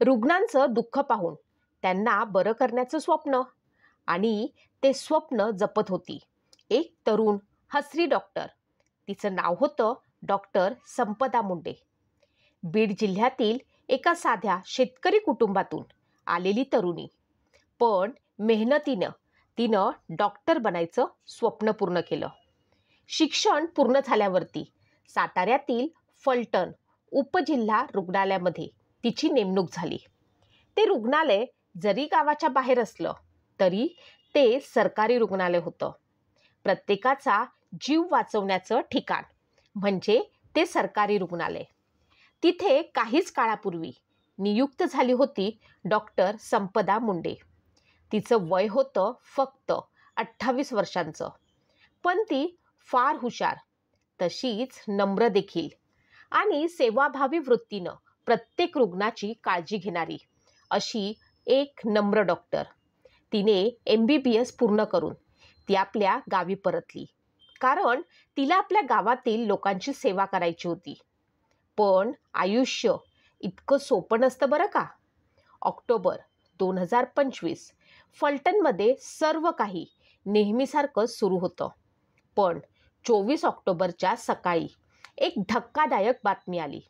रुग्णांचं दुःख पाहून त्यांना बरं करण्याचं स्वप्न आणि ते स्वप्न जपत होती एक तरुण हसरी डॉक्टर. तिचं नाव होतं डॉक्टर संपदा मुंडे. बीड जिल्ह्यातील एका साध्या शेतकरी कुटुंबातून आलेली तरुणी, पण मेहनतीनं तिनं डॉक्टर बनायचं स्वप्न पूर्ण केलं. शिक्षण पूर्ण झाल्यावरती साताऱ्यातील फलटण उपजिल्हा रुग्णालयामध्ये तिची नेमणूक झाली. ते रुग्णालय जरी गावाच्या बाहेर असलं तरी ते सरकारी रुग्णालय होतं. प्रत्येकाचा जीव वाचवण्याचं ठिकाण म्हणजे ते सरकारी रुग्णालय. तिथे काहीच काळापूर्वी नियुक्त झाली होती डॉक्टर संपदा मुंडे. तिचं वय होतं फक्त 28 वर्षांचं, पण ती फार हुशार, तशीच नम्र देखील आणि सेवाभावी वृत्तीनं प्रत्येक रुग्णाची काळजी घेणारी अशी एक नम्र डॉक्टर. तिने MBBS पूर्ण करून ती आपल्या गावी परतली, कारण तिला आपल्या गावातील लोकांची सेवा करायची होती. पण आयुष्य इतकं सोपं नसतं बरं का. ऑक्टोबर 2025 फलटणमध्ये सर्व काही नेहमीसारखं सुरू होतं. पण 24 ऑक्टोबरच्या सकाळी एक धक्कादायक बातमी आली.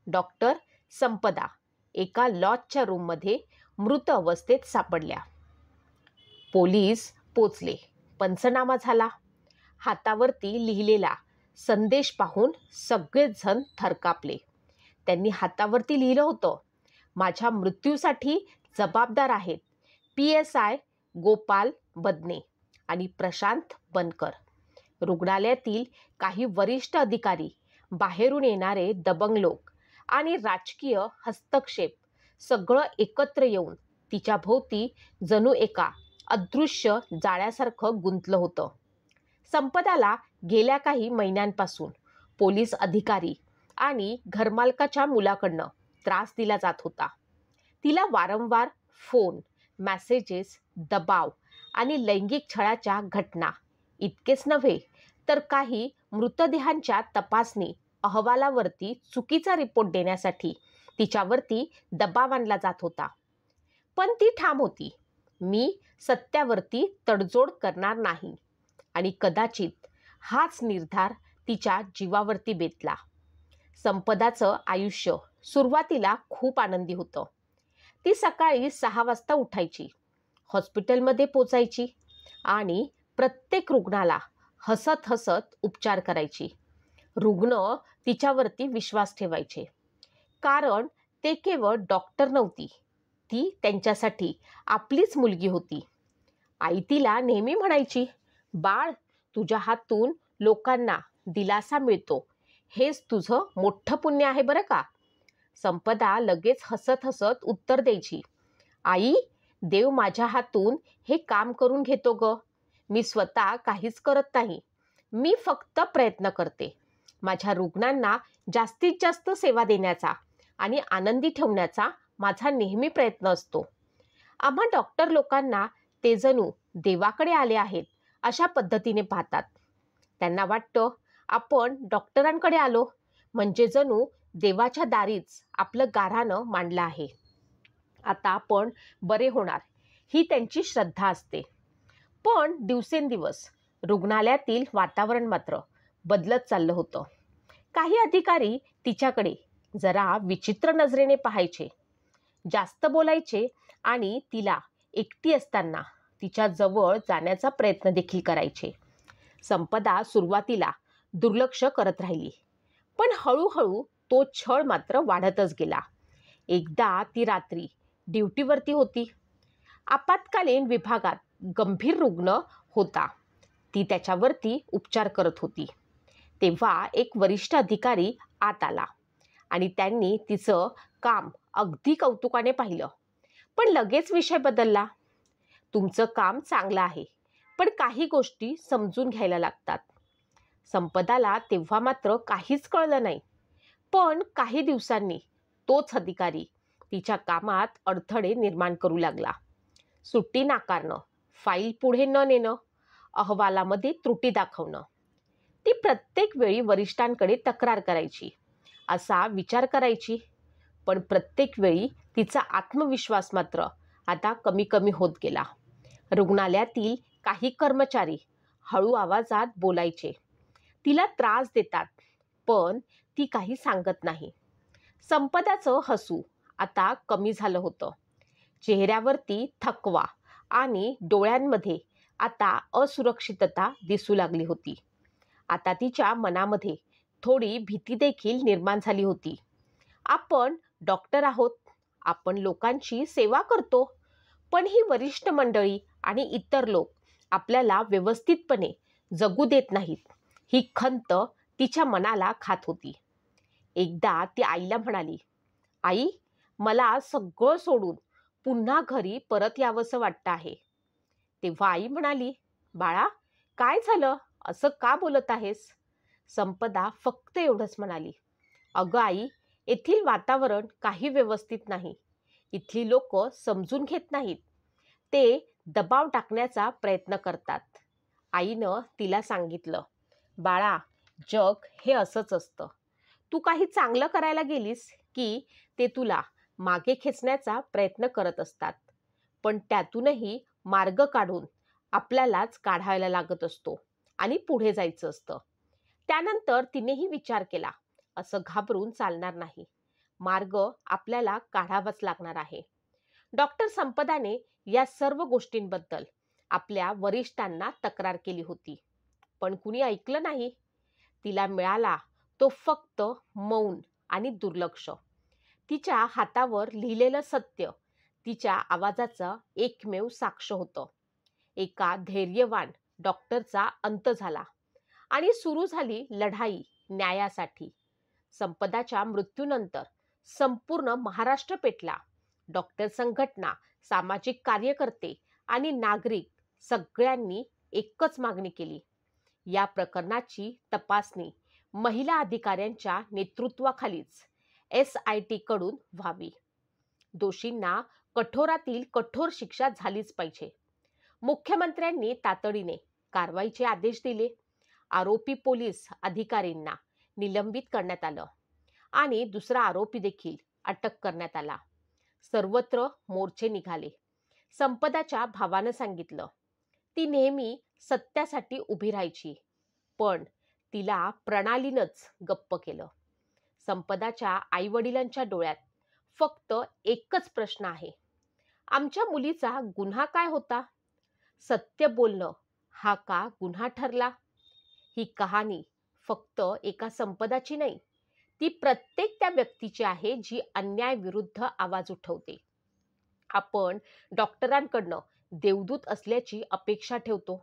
डॉक्टर संपदा एका लॉजच्या रूममध्ये मृत अवस्थेत सापडल्या. पोलीस पोचले, पंचनामा झाला. हातावरती लिहिलेला संदेश पाहून सगळेच जण थरकापले. त्यांनी हातावरती लिहिलं होतं, माझ्या मृत्यूसाठी जबाबदार आहेत PSI गोपाल बदने आणि प्रशांत बनकर. रुग्णालयातील काही वरिष्ठ अधिकारी, बाहेरून येणारे दबंग लोक आणि राजकीय हस्तक्षेप सगळं एकत्र येऊन तिच्या भोवती जणू एका अदृश्य जाळ्यासारखं गुंतलं होतं. संपदाला गेल्या काही महिन्यांपासून पोलीस अधिकारी आणि घरमालकाच्या मुलाकडनं त्रास दिला जात होता. तिला वारंवार फोन, मेसेजेस, दबाव आणि लैंगिक छळाच्या घटना इतकेच नव्हे तर काही मृतदेहांच्या तपासणी अहवालावरती चुकीचा रिपोर्ट देण्यासाठी तिच्यावरती दबाव आणला जात होता. पण ती ठाम होती, मी सत्यावरती तडजोड करणार नाही. आणि कदाचित हाच निर्धार तिच्या जीवावरती बेतला. संपदाचं आयुष्य सुरुवातीला खूप आनंदी होतं. ती सकाळी 6 वाजता उठायची, हॉस्पिटलमध्ये पोचायची आणि प्रत्येक रुग्णाला हसत हसत उपचार करायची. रुग्ण तिच्यावरती विश्वास ठेवायचे, कारण ते केवळ डॉक्टर नव्हती, ती त्यांच्यासाठी आपलीच मुलगी होती. आई तिला नेहमी म्हणायची, बाळ, तुझ्या हातून लोकांना दिलासा मिळतो, हेच तुझं मोठं पुण्य आहे बरं का. संपदा लगेच हसत हसत उत्तर द्यायची, आई, देव माझ्या हातून हे काम करून घेतो ग. मी स्वतः काहीच करत नाही. मी फक्त प्रयत्न करते. माझ्या रुग्णांना जास्तीत जास्त सेवा देण्याचा आणि आनंदी ठेवण्याचा माझा नेहमी प्रयत्न असतो. आम्हा डॉक्टर लोकांना ते जणू देवाकडे आले आहेत अशा पद्धतीने पाहतात. त्यांना वाटतं आपण डॉक्टरांकडे आलो म्हणजे जणू देवाच्या दारीच आपलं गाऱ्हाणं मांडलं आहे. आता आपण बरे होणार ही त्यांची श्रद्धा असते. पण दिवसेंदिवस रुग्णालयातील वातावरण मात्र बदलत चाललं होतं. काही अधिकारी तिच्याकडे जरा विचित्र नजरेने पाहायचे, जास्त बोलायचे आणि तिला एकटी असताना तिच्या जवळ जाण्याचा प्रयत्न देखील करायचे. संपदा सुरुवातीला दुर्लक्ष करत राहिली, पण हळूहळू तो छळ मात्र वाढतच गेला. एकदा ती रात्री ड्युटीवरती होती. आपत्कालीन विभागात गंभीर रुग्ण होता. ती त्याच्यावरती उपचार करत होती. तेव्हा एक वरिष्ठ अधिकारी आत आला आणि त्यांनी तिचं काम अगदी कौतुकाने पाहिलं, पण लगेच विषय बदलला. तुमचं काम चांगलं आहे, पण काही गोष्टी समजून घ्यायला लागतात. संपदाला तेव्हा मात्र काहीच कळलं नाही. पण काही दिवसांनी तोच अधिकारी तिच्या कामात अडथळे निर्माण करू लागला. सुट्टी नाकारणं, फाईल पुढे न नेणं, अहवालामध्ये त्रुटी दाखवणं. ती प्रत्येक वेळी वरिष्ठांकडे तक्रार करायची, असा विचार करायची, पण प्रत्येक वेळी तिचा आत्मविश्वास मात्र आता कमी कमी होत गेला. रुग्णालयातील काही कर्मचारी हळू आवाजात बोलायचे. तिला त्रास देतात, पण ती काही सांगत नाही. संपदाचं हसू आता कमी झालं होतं. चेहऱ्यावरती थकवा आणि डोळ्यांमध्ये आता असुरक्षितता दिसू लागली होती. आता तिच्या मनामध्ये थोडी भीती देखील निर्माण झाली होती. आपण डॉक्टर आहोत, आपण लोकांची सेवा करतो, पण ही वरिष्ठ मंडळी आणि इतर लोक आपल्याला व्यवस्थितपणे जगू देत नाहीत, ही खंत तिच्या मनाला खात होती. एकदा ती आईला म्हणाली, आई, मला सगळं सोडून पुन्हा घरी परत यावंसं वाटतं आहे. तेव्हा आई म्हणाली, बाळा, काय झालं, असं का बोलत आहेस? संपदा फक्त एवढंच म्हणाली, अगं आई, येथील वातावरण काही व्यवस्थित नाही. इथली लोक समजून घेत नाहीत. ते दबाव टाकण्याचा प्रयत्न करतात. आईनं तिला सांगितलं, बाळा, जग हे असंच असतं. तू काही चांगलं करायला गेलीस की ते तुला मागे खेचण्याचा प्रयत्न करत असतात. पण त्यातूनही मार्ग काढून आपल्यालाच काढायला लागत असतो आणि पुढे जायचं असतं. त्यानंतर तिनेही विचार केला, असं घाबरून चालणार नाही. मार्ग आपल्याला काढावाच लागणार आहे. डॉक्टर संपदाने या सर्व गोष्टींबद्दल आपल्या वरिष्ठांना तक्रार केली होती, पण कुणी ऐकलं नाही. तिला मिळाला तो फक्त मौन आणि दुर्लक्ष. तिच्या हातावर लिहिलेलं सत्य तिच्या आवाजाचं एकमेव साक्ष होतं. एका धैर्यवान डॉक्टरचा अंत झाला आणि सुरू झाली लढाई न्यायासाठी. संपदाच्या मृत्यूनंतर संपूर्ण महाराष्ट्र पेटला. डॉक्टर संघटना, सामाजिक कार्यकर्ते आणि नागरिक सगळ्यांनी एकच मागणी केली, या प्रकरणाची तपासणी महिला अधिकाऱ्यांच्या नेतृत्वाखालीच SIT कडून व्हावी. दोषींना कठोरातील कठोर शिक्षा झालीच पाहिजे. मुख्यमंत्र्यांनी तातडीने कारवाईचे आदेश दिले. आरोपी पोलीस अधिकारींना निलंबित करण्यात आलं आणि दुसरा आरोपी देखील अटक करण्यात आला. सर्वत्र मोर्चे निघाले. संपदाच्या भावानं सांगितलं, ती नेहमी सत्यासाठी उभी राहायची, पण तिला प्रणालीनंच गप्प केलं. संपदाच्या आईवडिलांच्या डोळ्यात फक्त एकच प्रश्न आहे, आमच्या मुलीचा गुन्हा काय होता? सत्य बोलणं हा का गुन्हा ठरला? ही कहाणी फक्त एका संपदाची नाही, ती प्रत्येक त्या व्यक्तीची आहे जी अन्यायाविरुद्ध आवाज उठवते. आपण डॉक्टरांकडनं देवदूत असल्याची अपेक्षा ठेवतो,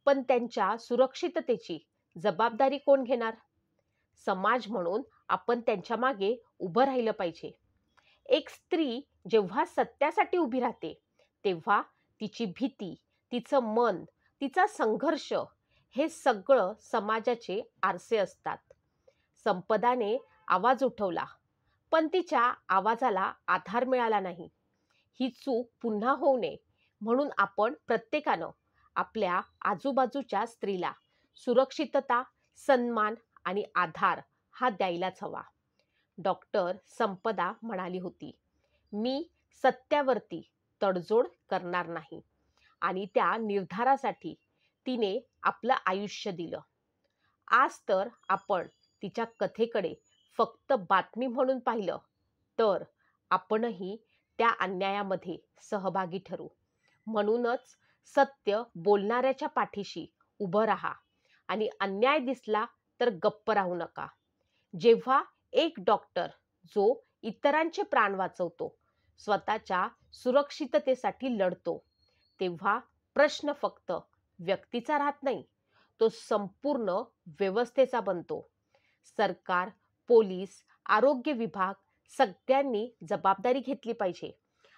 पण त्यांच्या सुरक्षिततेची जबाबदारी कोण घेणार? समाज म्हणून आपण त्यांच्या मागे उभं राहिलं पाहिजे. एक स्त्री जेव्हा सत्यासाठी उभी राहते, तेव्हा तिची भीती, तिचं मन, तिचा संघर्ष हे सगळं समाजाचे आरसे असतात. संपदाने आवाज उठवला, पण तिच्या आवाजाला आधार मिळाला नाही. ही चूक पुन्हा होऊ नये म्हणून आपण प्रत्येकानं आपल्या आजूबाजूच्या स्त्रीला सुरक्षितता, सन्मान आणि आधार हा द्यायलाच हवा. डॉक्टर संपदा म्हणाली होती, मी सत्यावरती तडजोड करणार नाही, आणि त्या निर्धारासाठी तिने आपलं आयुष्य दिलं. आज तर आपण तिच्या कथेकडे फक्त बातमी म्हणून पाहिलं, तर आपणही त्या अन्यायामध्ये सहभागी ठरू. म्हणूनच सत्य बोलणाऱ्याच्या पाठीशी उभं राहा आणि अन्याय दिसला तर गप्प राहू नका. जेव्हा एक डॉक्टर जो इतरांचे प्राण वाचवतो, स्वतःच्या सुरक्षिततेसाठी लढतो, तेव्हा प्रश्न फक्त व्यक्तीचा राहत नाही, तो संपूर्ण व्यवस्थेचा बनतो. सरकार, पोलीस, आरोग्य विभाग सगळ्यांनी जबाबदारी घेतली पाहिजे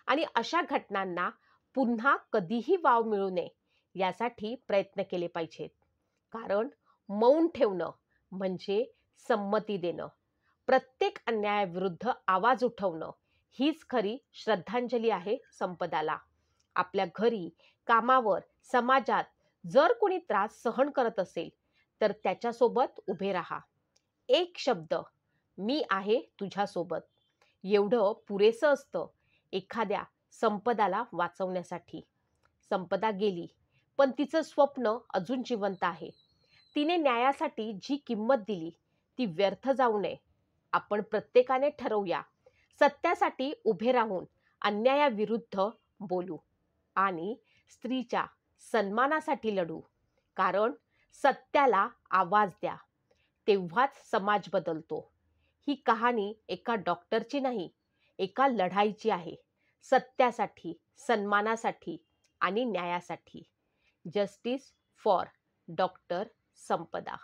आणि अशा घटनांना पुन्हा कधीही वाव मिळू नये यासाठी प्रयत्न केले पाहिजेत. कारण मौन ठेवणं म्हणजे संमती देणं. प्रत्येक अन्यायाविरुद्ध आवाज उठवणं हीच खरी श्रद्धांजली आहे संपदाला. आपल्या घरी, कामावर, समाजात जर कोणी त्रास सहन करत असेल तर त्याच्यासोबत उभे राहा. एक शब्द, मी आहे तुझ्यासोबत, एवढं पुरेसं असतं एखाद्या संपदाला वाचवण्यासाठी. संपदा गेली, पण तिचं स्वप्न अजून जिवंत आहे. तिने न्यायासाठी जी किंमत दिली ती व्यर्थ जाऊ नये. आपण प्रत्येकाने ठरवूया, सत्यासाठी उभे राहून अन्यायाविरुद्ध बोलू आणि स्त्रीच्या सन्मानासाठी लढू. कारण सत्याला आवाज द्या, तेव्हाच समाज बदलतो. ही कहाणी एका डॉक्टरची नाही, एका लढाईची आहे. सत्यासाठी, सन्मानासाठी आणि न्यायासाठी. Justice for doctor Sampada.